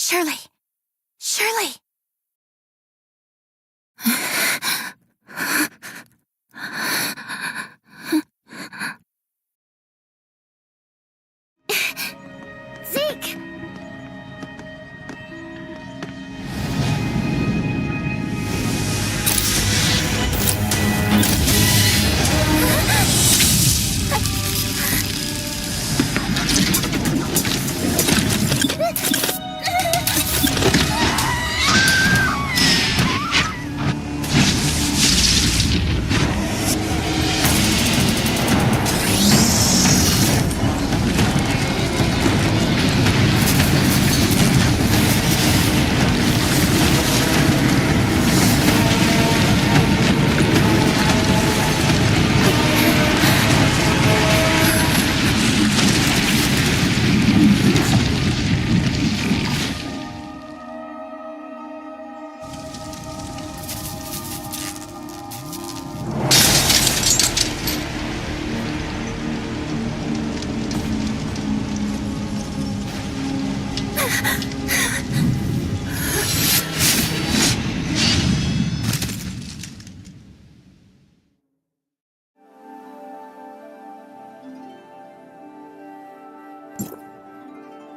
Shirley! Shirley! Zeke!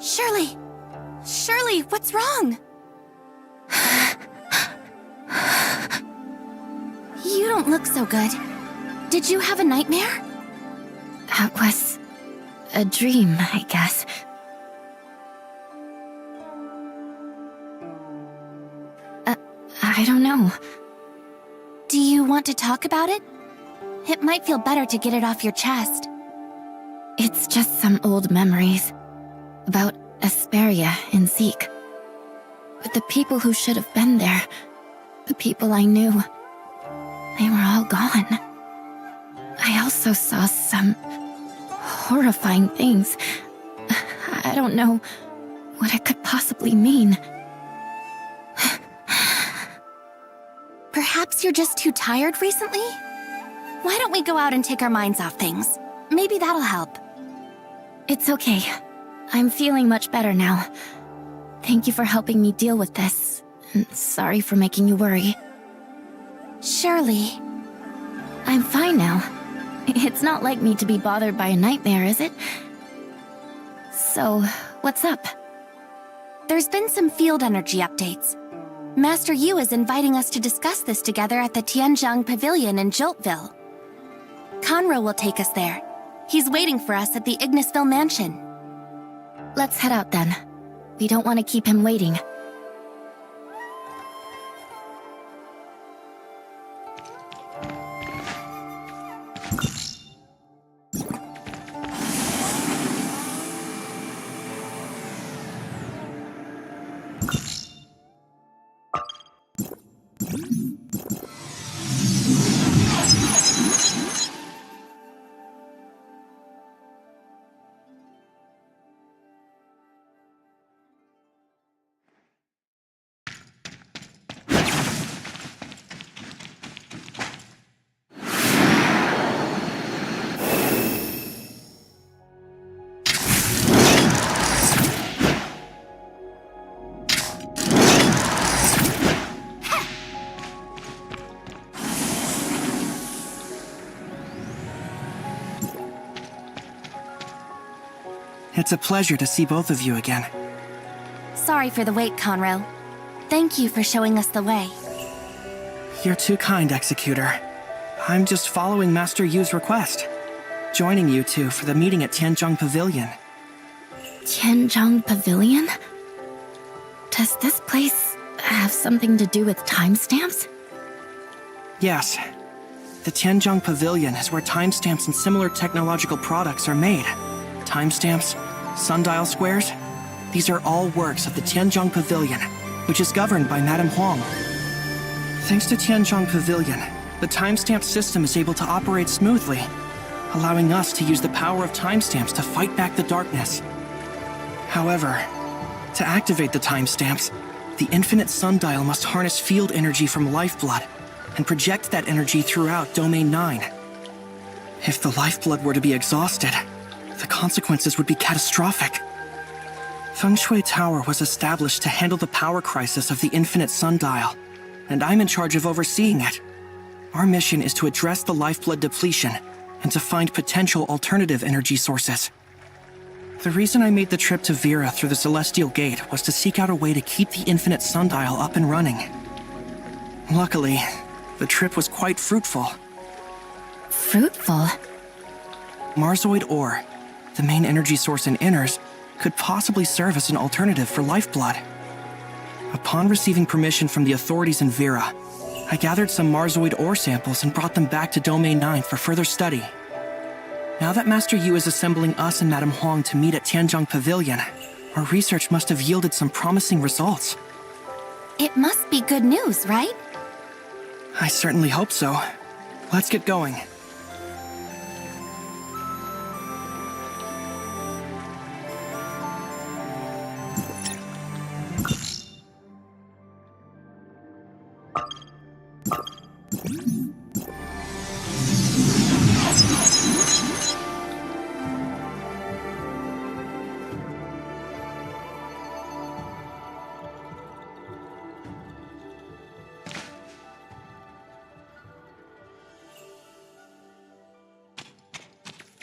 Shirley! Shirley, what's wrong? You don't look so good. Did you have a nightmare? That was a dream, I guess. I don't know. Do you want to talk about it? It might feel better to get it off your chest. It's just some old memories. About Asperia and Zeke. But the people who should have been there, the people I knew, they were all gone. I also saw some horrifying things. I don't know what it could possibly mean. Perhaps you're just too tired recently? Why don't we go out and take our minds off things? Maybe that'll help. It's okay. I'm feeling much better now. Thank you for helping me deal with this. And sorry for making you worry. Shirley. I'm fine now. It's not like me to be bothered by a nightmare, is it? So, what's up? There's been some field energy updates. Master Yu is inviting us to discuss this together at the Tianzhong Pavilion in Joltville. Conroe will take us there. He's waiting for us at the Ignisville mansion. Let's head out then. We don't want to keep him waiting. It's a pleasure to see both of you again. Sorry for the wait, Conroe. Thank you for showing us the way. You're too kind, Executor. I'm just following Master Yu's request. Joining you two for the meeting at Tianzhong Pavilion. Tianzhong Pavilion? Does this place have something to do with timestamps? Yes. The Tianzhong Pavilion is where timestamps and similar technological products are made. Timestamps, sundial squares, these are all works of the Tianzhong Pavilion, which is governed by Madame Huang. Thanks to Tianzhong Pavilion, the timestamp system is able to operate smoothly, allowing us to use the power of timestamps to fight back the darkness. However, to activate the timestamps, the infinite sundial must harness field energy from Lifeblood and project that energy throughout Domain 9. If the Lifeblood were to be exhausted, the consequences would be catastrophic. Feng Shui Tower was established to handle the power crisis of the Infinite Sundial, and I'm in charge of overseeing it. Our mission is to address the lifeblood depletion and to find potential alternative energy sources. The reason I made the trip to Vera through the Celestial Gate was to seek out a way to keep the Infinite Sundial up and running. Luckily, the trip was quite fruitful. Fruitful? Marzoid ore, the main energy source in Inners, could possibly serve as an alternative for lifeblood. Upon receiving permission from the authorities in Vera, I gathered some Marzoid ore samples and brought them back to Domain 9 for further study. Now that Master Yu is assembling us and Madame Huang to meet at Tianzhong Pavilion, our research must have yielded some promising results. It must be good news, right? I certainly hope so. Let's get going.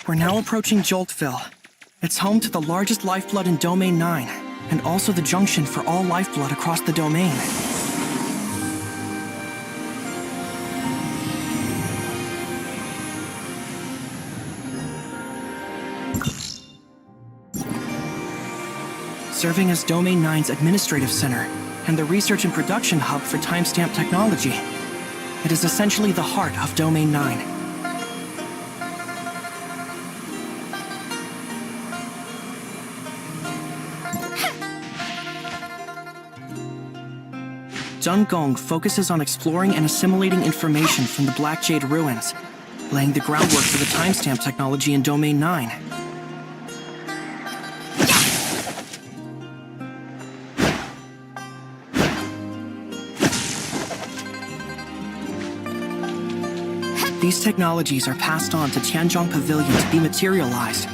We're now approaching Joltville. It's home to the largest lifeblood in Domain 9, and also the junction for all lifeblood across the domain. Serving as Domain 9's administrative center and the research and production hub for timestamp technology. It is essentially the heart of Domain 9. Zheng Gong focuses on exploring and assimilating information from the Black Jade ruins, laying the groundwork for the timestamp technology in Domain 9. These technologies are passed on to Tianzhong Pavilion to be materialized.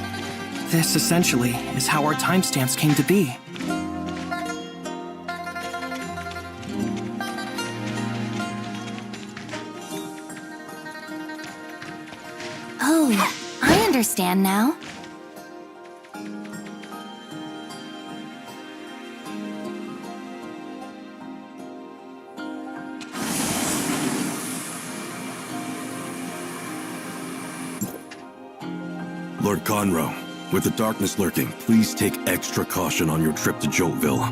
This, essentially, is how our timestamps came to be. Oh, I understand now. Lord Conroe, with the darkness lurking, please take extra caution on your trip to Joltville.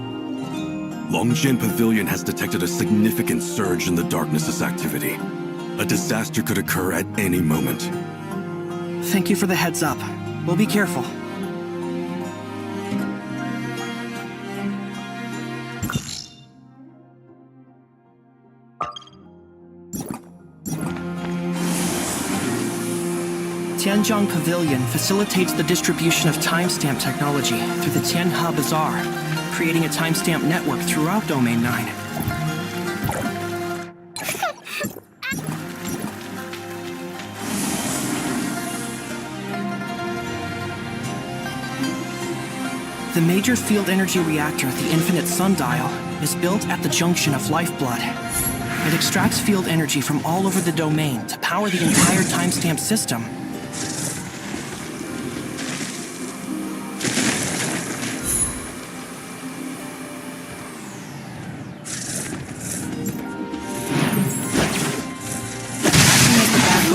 Longjian Pavilion has detected a significant surge in the darkness's activity. A disaster could occur at any moment. Thank you for the heads up. We'll be careful. Tianzhong Pavilion facilitates the distribution of timestamp technology through the Tianhe Bazaar, creating a timestamp network throughout Domain 9. The major field energy reactor, the Infinite Sundial, is built at the junction of Lifeblood. It extracts field energy from all over the domain to power the entire timestamp system.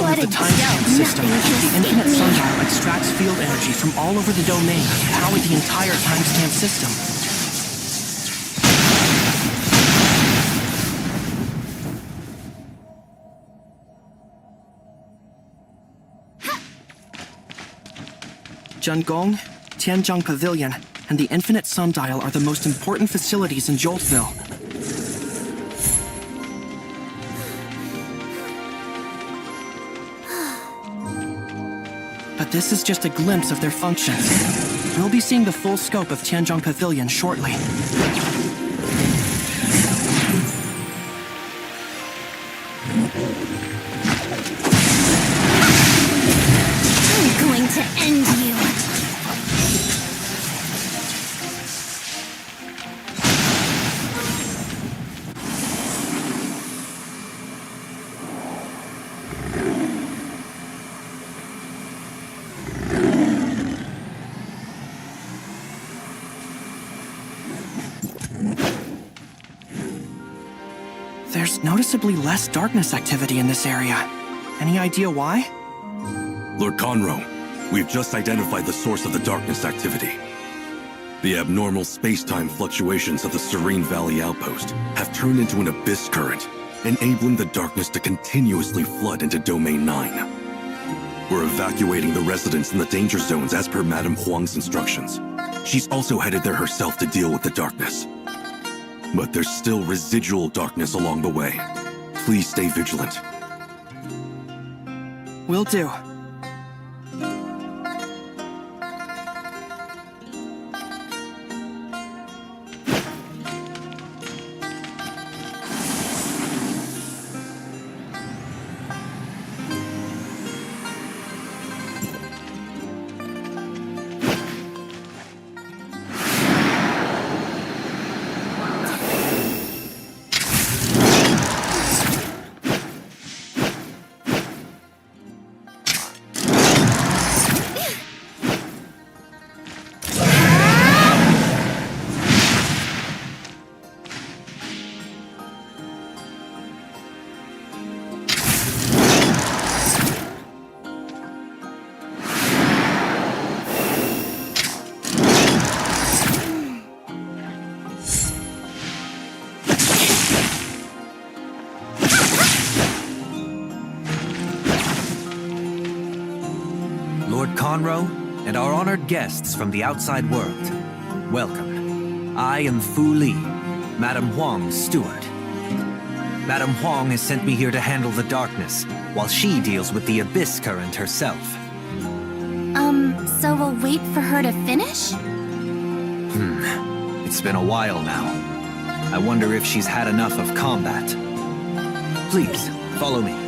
Of the timestamp system, the Infinite Sundial extracts field energy from all over the domain to power the entire timestamp system. Zhengong, Tianzhong Pavilion, and the Infinite Sundial are the most important facilities in Joltville. But this is just a glimpse of their functions. We'll be seeing the full scope of Tianzhong Pavilion shortly. I'm going to end you. There's noticeably less darkness activity in this area. Any idea why? Lord Conroe, we've just identified the source of the darkness activity. The abnormal space-time fluctuations of the Serene Valley outpost have turned into an abyss current, enabling the darkness to continuously flood into Domain 9. We're evacuating the residents in the danger zones as per Madame Huang's instructions. She's also headed there herself to deal with the darkness. But there's still residual darkness along the way. Please stay vigilant. Will do. Lord Conroe, and our honored guests from the outside world, welcome. I am Fu Li, Madame Huang's steward. Madame Huang has sent me here to handle the darkness, while she deals with the abyss current herself. So we'll wait for her to finish? It's been a while now. I wonder if she's had enough of combat. Please, follow me.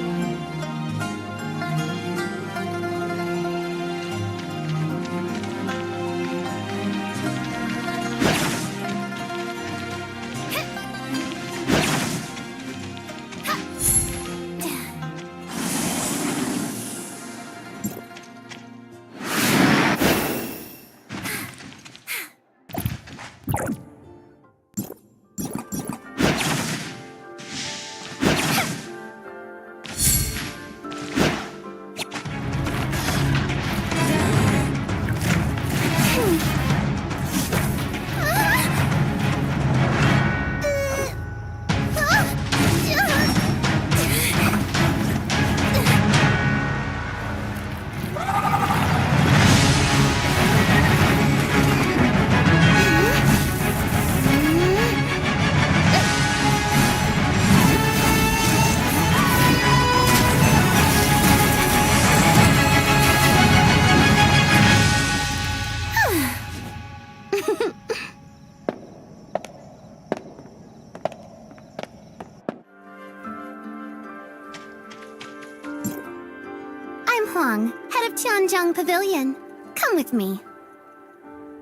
I'm Huang, head of Tianzhong Pavilion. Come with me.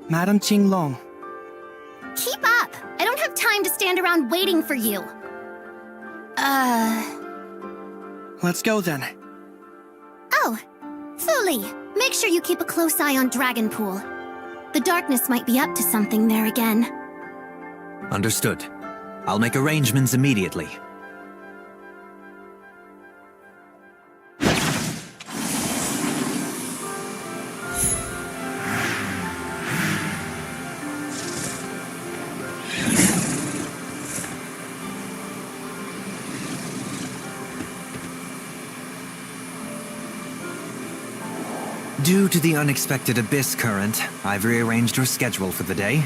Madame Qinglong. Keep up! I don't have time to stand around waiting for you. Let's go then. Oh, Fu Li, make sure you keep a close eye on Dragonpool. The darkness might be up to something there again. Understood. I'll make arrangements immediately. Due to the unexpected abyss current, I've rearranged your schedule for the day.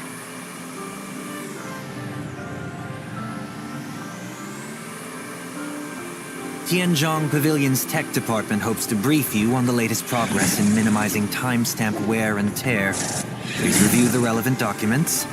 Tianzhong Pavilion's tech department hopes to brief you on the latest progress in minimizing timestamp wear and tear. Please review the relevant documents.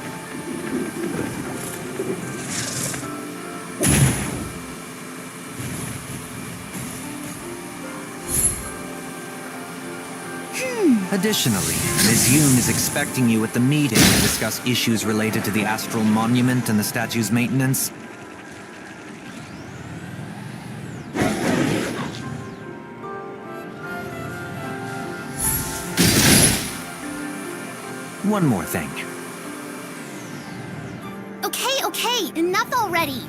Additionally, Ms. Yoon is expecting you at the meeting to discuss issues related to the Astral Monument and the statue's maintenance. One more thing. Okay, enough already!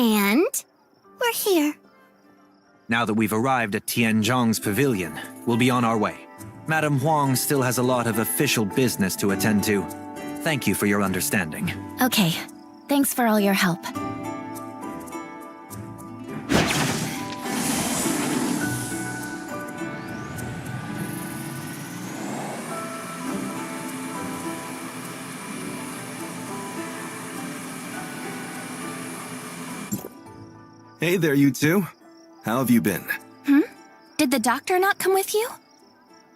And we're here. Now that we've arrived at Tianzhong's pavilion, we'll be on our way. Madame Huang still has a lot of official business to attend to. Thank you for your understanding. Okay, thanks for all your help. Hey there, you two. How have you been? Did the doctor not come with you?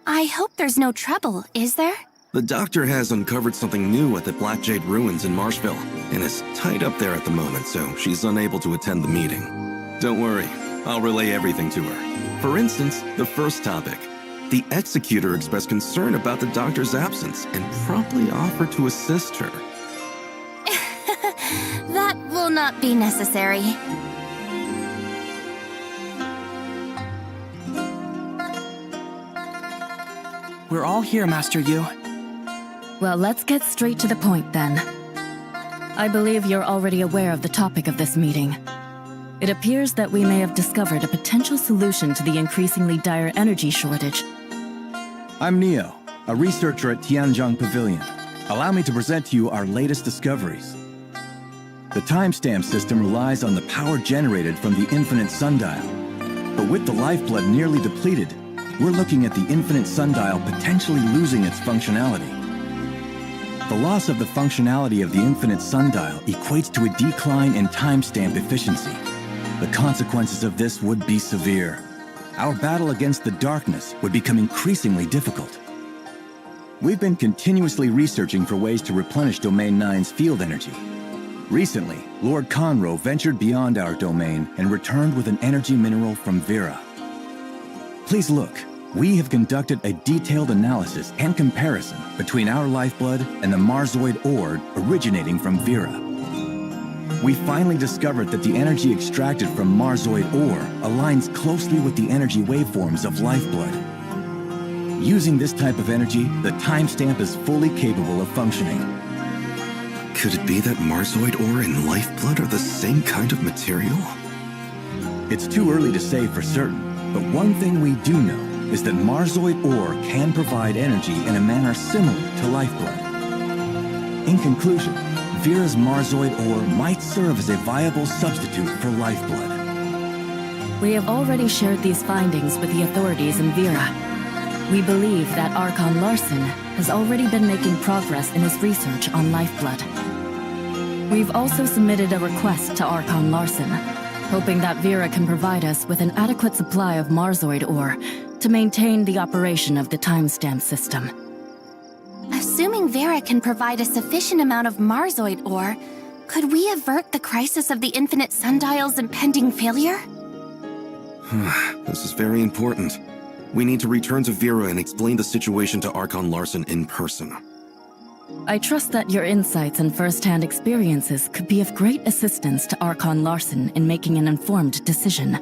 I hope there's no trouble, is there? The doctor has uncovered something new at the Black Jade Ruins in Marshville, and is tied up there at the moment, so she's unable to attend the meeting. Don't worry, I'll relay everything to her. For instance, the first topic. The Executor expressed concern about the doctor's absence, and promptly offered to assist her. That will not be necessary. We're all here, Master Yu. Well, let's get straight to the point then. I believe you're already aware of the topic of this meeting. It appears that we may have discovered a potential solution to the increasingly dire energy shortage. I'm Neo, a researcher at Tianzhong Pavilion. Allow me to present to you our latest discoveries. The timestamp system relies on the power generated from the infinite sundial. But with the lifeblood nearly depleted, we're looking at the infinite sundial potentially losing its functionality. The loss of the functionality of the infinite sundial equates to a decline in timestamp efficiency. The consequences of this would be severe. Our battle against the darkness would become increasingly difficult. We've been continuously researching for ways to replenish Domain 9's field energy. Recently, Lord Conroe ventured beyond our domain and returned with an energy mineral from Vera. Please look. We have conducted a detailed analysis and comparison between our lifeblood and the Marzoid ore originating from Vera. We finally discovered that the energy extracted from Marzoid ore aligns closely with the energy waveforms of lifeblood. Using this type of energy, the timestamp is fully capable of functioning. Could it be that Marzoid ore and lifeblood are the same kind of material? It's too early to say for certain, but one thing we do know is that Marzoid ore can provide energy in a manner similar to lifeblood. In conclusion, Vera's Marzoid ore might serve as a viable substitute for lifeblood. We have already shared these findings with the authorities in Vera. We believe that Archon Larson has already been making progress in his research on lifeblood. We've also submitted a request to Archon Larson, hoping that Vera can provide us with an adequate supply of Marzoid ore to maintain the operation of the timestamp system. Assuming Vera can provide a sufficient amount of Marzoid ore, could we avert the crisis of the Infinite Sundial's impending failure? This is very important. We need to return to Vera and explain the situation to Archon Larson in person. I trust that your insights and first-hand experiences could be of great assistance to Archon Larson in making an informed decision.